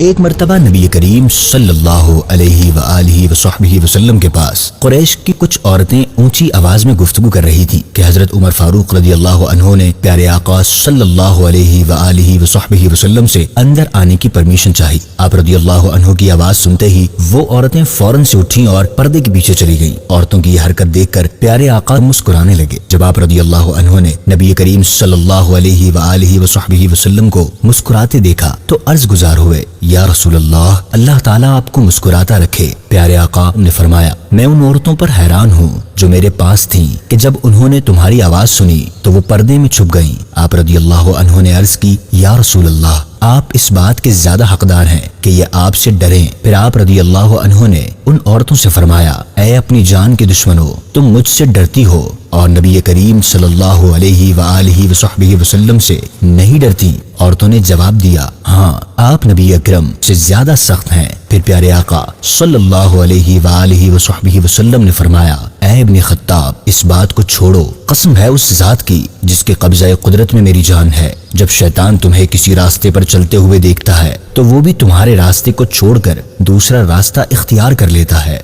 ایک مرتبہ نبی کریم صلی اللہ علیہ وآلہ وصحبہ وسلم کے پاس قریش کی کچھ عورتیں اونچی آواز میں گفتگو کر رہی تھی کہ حضرت عمر فاروق رضی اللہ عنہ نے پیارے آقا صلی اللہ علیہ وآلہ وصحبہ وسلم سے اندر آنے کی پرمیشن چاہی۔ آپ رضی اللہ عنہ کی آواز سنتے ہی وہ عورتیں فوراً سے اٹھیں اور پردے کے پیچھے چلی گئیں۔ عورتوں کی یہ حرکت دیکھ کر پیارے آقا مسکرانے لگے۔ جب آپ رضی اللہ عنہ نے نبی کریم صلی اللہ علیہ وآلہ وصحبہ وسلم کو مسکراتے دیکھا تو عرض گزار ہوئے، یا رسول اللہ، اللہ تعالیٰ آپ کو مسکراتا رکھے۔ پیارے آقا نے فرمایا، میں ان عورتوں پر حیران ہوں جو میرے پاس تھیں کہ جب انہوں نے تمہاری آواز سنی تو وہ پردے میں چھپ گئیں۔ آپ رضی اللہ عنہ نے عرض کی، یا رسول اللہ، آپ اس بات کے زیادہ حقدار ہیں کہ یہ آپ سے ڈریں۔ پھر آپ رضی اللہ عنہ نے ان عورتوں سے فرمایا، اے اپنی جان کے دشمنوں، تم مجھ سے ڈرتی ہو اور نبی کریم صلی اللہ علیہ وآلہ وصحبہ وسلم سے نہیں ڈرتی۔ عورتوں نے جواب دیا، ہاں، آپ نبی اکرم سے زیادہ سخت ہیں۔ پھر پیارے آقا صلی اللہ علیہ وآلہ وصحبہ وسلم نے فرمایا، اے ابن خطاب، اس بات کو چھوڑو، قسم ہے اس ذات کی جس کے قبضہ قدرت میں میری جان ہے، جب شیطان تمہیں کسی راستے پر چلتے ہوئے دیکھتا ہے تو وہ بھی تمہارے راستے کو چھوڑ کر دوسرا راستہ اختیار کر لیتا ہے۔